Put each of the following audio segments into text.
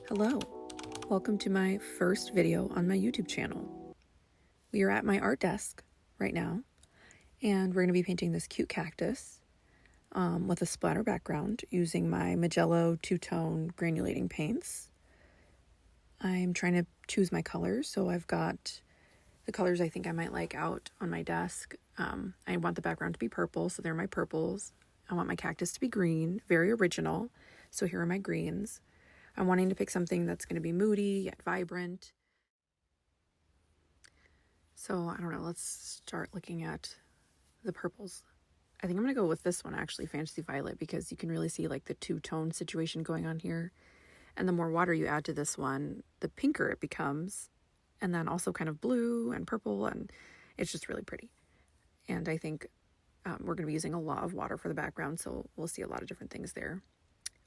Hello, welcome to my first video on my YouTube channel. We are at my art desk right now, and we're going to be painting this cute cactus with a splatter background using my Mijello two-tone granulating paints. I'm trying to choose my colors, so I've got the colors I think I might like out on my desk. I want the background to be purple, so they're my purples. I want my cactus to be green, very original, so here are my greens. I'm wanting to pick something that's going to be moody yet vibrant. So I don't know, let's start looking at the purples. I think I'm going to go with this one actually, Fantasy Violet, because you can really see like the two-tone situation going on here. And the more water you add to this one, the pinker it becomes. And then also kind of blue and purple, and it's just really pretty. And I think we're going to be using a lot of water for the background, so we'll see a lot of different things there.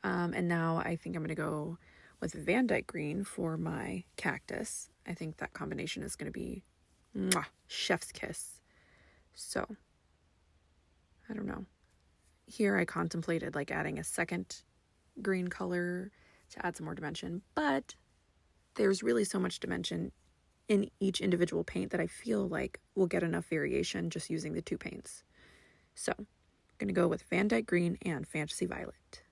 And now I think I'm going to go with Vandyke Green for my cactus. I think that combination is going to be chef's kiss. So, I don't know. Here I contemplated like adding a second green color to add some more dimension, but there's really so much dimension in each individual paint that I feel like we'll get enough variation just using the two paints. So, I'm going to go with Vandyke Green and Fantasy Violet.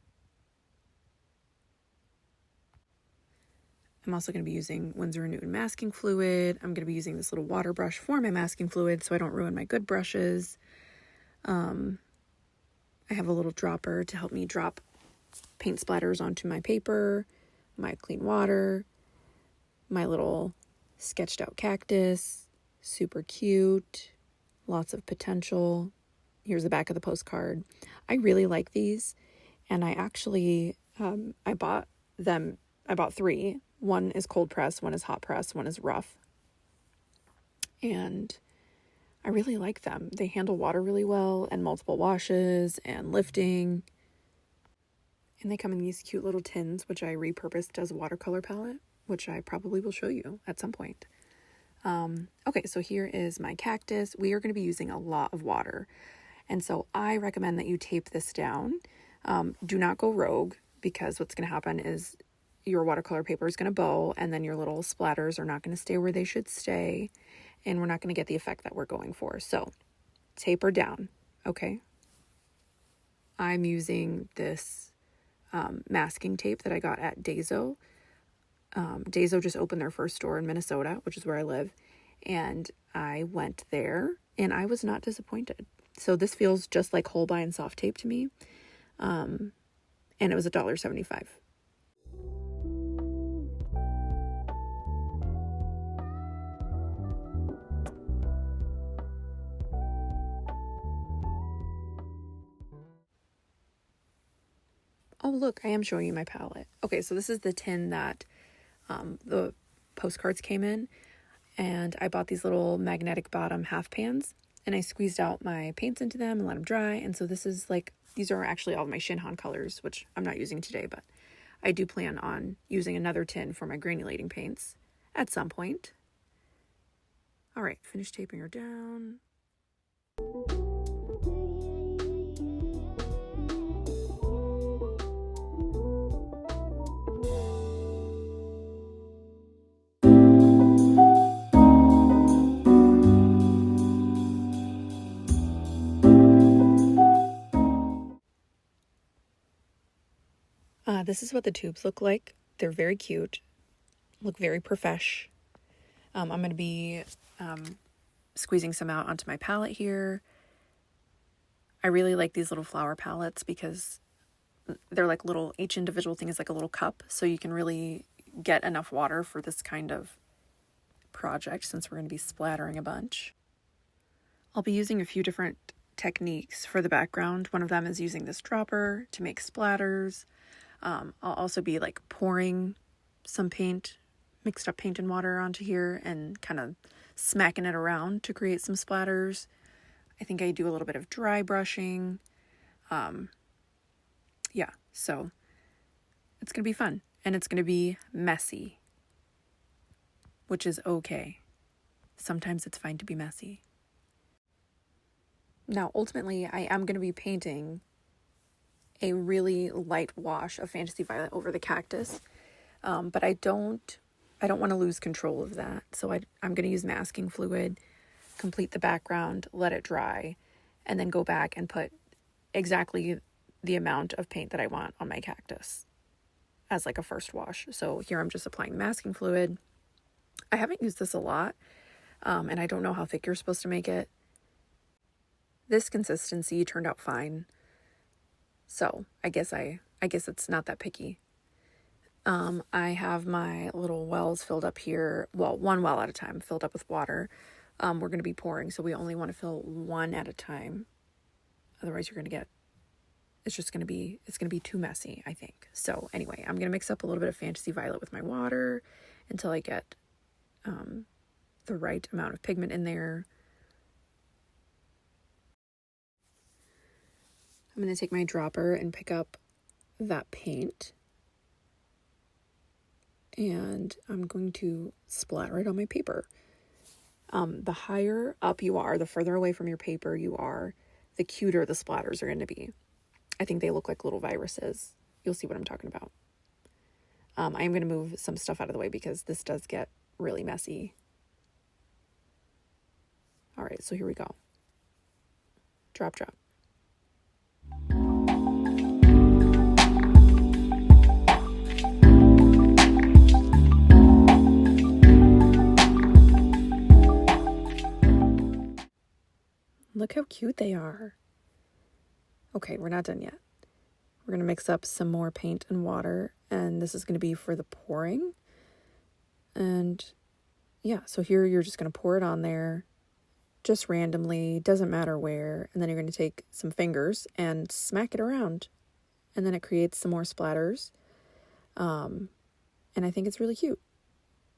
I'm also going to be using Windsor & Newton masking fluid. I'm going to be using this little water brush for my masking fluid so I don't ruin my good brushes. I have a little dropper to help me drop paint splatters onto my paper, my clean water, my little sketched out cactus, super cute, lots of potential. Here's the back of the postcard. I really like these, and I actually, I bought three. One is cold press, one is hot press, one is rough. And I really like them. They handle water really well and multiple washes and lifting. And they come in these cute little tins, which I repurposed as a watercolor palette, which I probably will show you at some point. Okay, so here is my cactus. We are going to be using a lot of water. And so I recommend that you tape this down. Do not go rogue, because what's going to happen is your watercolor paper is going to bow, and then your little splatters are not going to stay where they should stay, and we're not going to get the effect that we're going for. So taper down, okay? I'm using this masking tape that I got at Dazo. Dazo just opened their first store in Minnesota, which is where I live, and I went there, and I was not disappointed. So this feels just like Holbein soft tape to me, and it was $1.75. Oh, look, I am showing you my palette. Okay, so this is the tin that the postcards came in, and I bought these little magnetic bottom half pans, and I squeezed out my paints into them and let them dry. And so this is like, these are actually all of my Shinhan colors, which I'm not using today, but I do plan on using another tin for my granulating paints at some point. All right, finish taping her down. This is what the tubes look like. They're very cute, look very profesh. I'm going to be squeezing some out onto my palette here. I really like these little flower palettes because they're like little, each individual thing is like a little cup, so you can really get enough water for this kind of project since we're going to be splattering a bunch. I'll be using a few different techniques for the background. One of them is using this dropper to make splatters. I'll also be like pouring some paint, mixed up paint and water onto here and kind of smacking it around to create some splatters. I think I do a little bit of dry brushing. Yeah, so it's going to be fun, and it's going to be messy, which is okay. Sometimes it's fine to be messy. Now, ultimately, I am going to be painting a really light wash of Fantasy Violet over the cactus. But I don't want to lose control of that. So I'm going to use masking fluid, complete the background, let it dry, and then go back and put exactly the amount of paint that I want on my cactus as like a first wash. So here I'm just applying masking fluid. I haven't used this a lot, and I don't know how thick you're supposed to make it. This consistency turned out fine. So I guess it's not that picky. I have my little wells filled up here. Well, one well at a time, filled up with water. We're going to be pouring, so we only want to fill one at a time. Otherwise, it's going to be too messy, I think. So anyway, I'm going to mix up a little bit of Fantasy Violet with my water until I get the right amount of pigment in there. I'm going to take my dropper and pick up that paint. And I'm going to splatter it on my paper. The higher up you are, the further away from your paper you are, the cuter the splatters are going to be. I think they look like little viruses. You'll see what I'm talking about. I am going to move some stuff out of the way because this does get really messy. All right, so here we go. Drop, drop. Look how cute they are. Okay, we're not done yet. We're going to mix up some more paint and water, and this is going to be for the pouring. And yeah, so here you're just going to pour it on there just randomly, doesn't matter where, and then you're going to take some fingers and smack it around, and then it creates some more splatters. And I think it's really cute.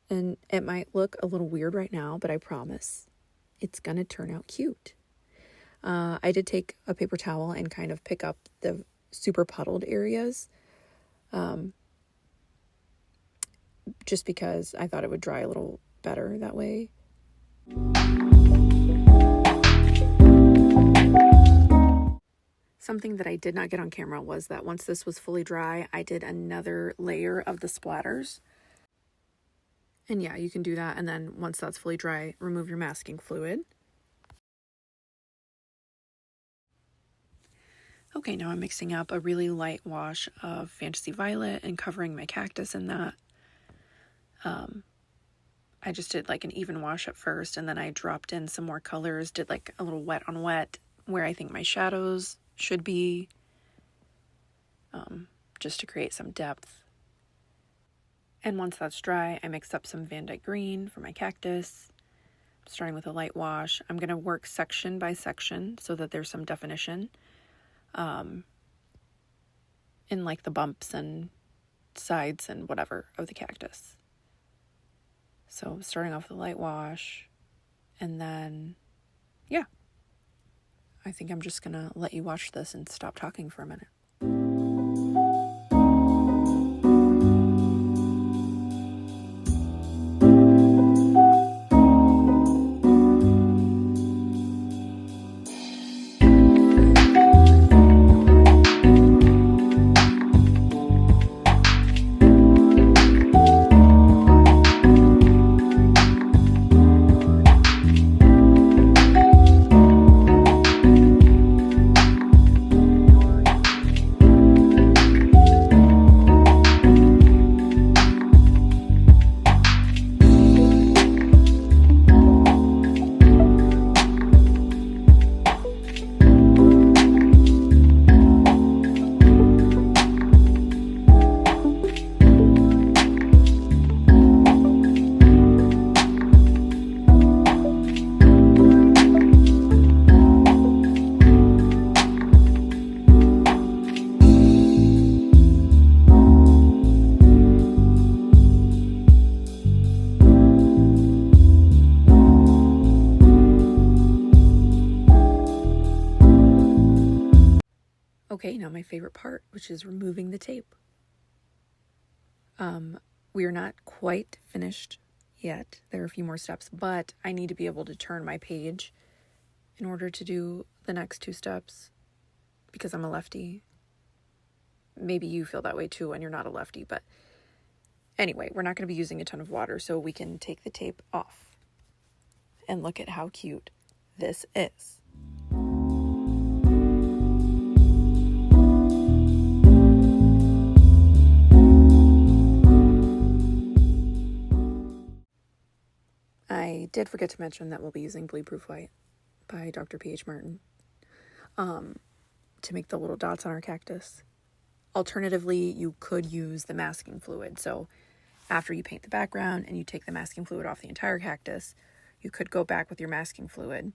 And it might look a little weird right now, but I promise it's going to turn out cute. I did take a paper towel and kind of pick up the super puddled areas, just because I thought it would dry a little better that way. Something that I did not get on camera was that once this was fully dry, I did another layer of the splatters. And yeah, you can do that. And then once that's fully dry, remove your masking fluid. Okay, now I'm mixing up a really light wash of Fantasy Violet and covering my cactus in that. I just did like an even wash at first, and then I dropped in some more colors, did like a little wet on wet where I think my shadows should be, just to create some depth. And once that's dry, I mix up some Vandyke Green for my cactus, starting with a light wash. I'm going to work section by section so that there's some definition in like the bumps and sides and whatever of the cactus. So starting off with a light wash, and then, yeah, I think I'm just going to let you watch this and stop talking for a minute. Okay, now my favorite part, which is removing the tape. We are not quite finished yet. There are a few more steps, but I need to be able to turn my page in order to do the next two steps because I'm a lefty. Maybe you feel that way too when you're not a lefty, but Anyway, we're not going to be using a ton of water, so we can take the tape off. And look at how cute this is. I did forget to mention that we'll be using Bleed Proof White by Dr. P.H. Martin to make the little dots on our cactus. Alternatively, you could use the masking fluid. So after you paint the background and you take the masking fluid off the entire cactus, you could go back with your masking fluid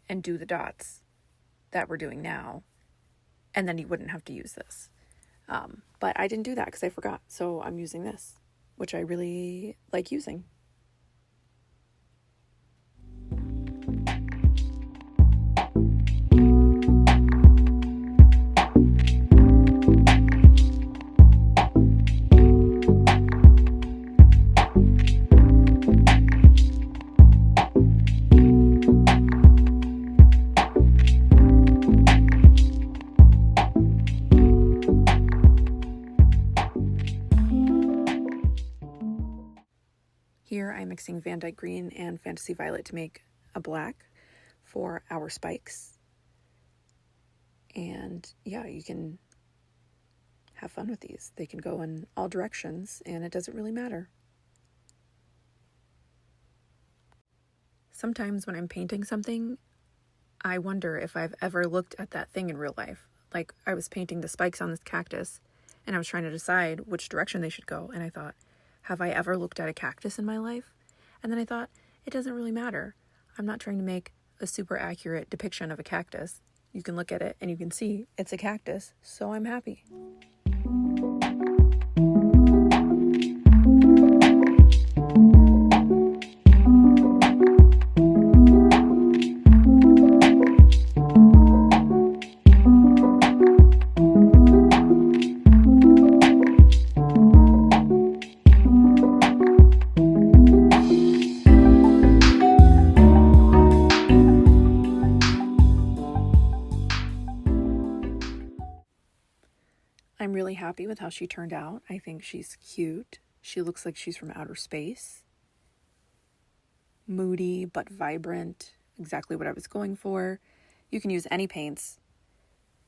and do the dots that we're doing now, and then you wouldn't have to use this. But I didn't do that because I forgot, so I'm using this, which I really like using. Here I'm mixing Vandyke Green and Fantasy Violet to make a black for our spikes. And yeah, you can have fun with these. They can go in all directions and it doesn't really matter. Sometimes when I'm painting something, I wonder if I've ever looked at that thing in real life. Like I was painting the spikes on this cactus and I was trying to decide which direction they should go. And I thought, have I ever looked at a cactus in my life? And then I thought, it doesn't really matter. I'm not trying to make a super accurate depiction of a cactus. You can look at it and you can see it's a cactus, so I'm happy. I'm really happy with how she turned out. I think she's cute. She looks like she's from outer space. Moody but vibrant. Exactly what I was going for. You can use any paints,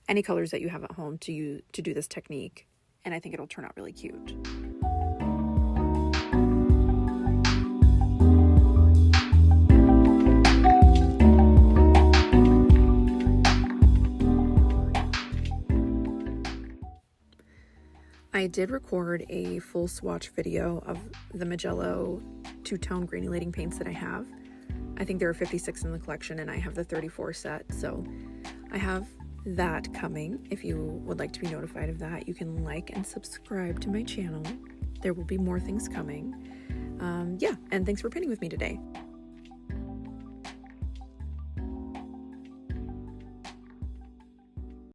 any colors that you have at home to do this technique, and I think it'll turn out really cute. I did record a full swatch video of the Mijello two-tone granulating paints that I have. I think there are 56 in the collection and I have the 34 set, so I have that coming. If you would like to be notified of that, you can like and subscribe to my channel. There will be more things coming. Yeah, and thanks for painting with me today.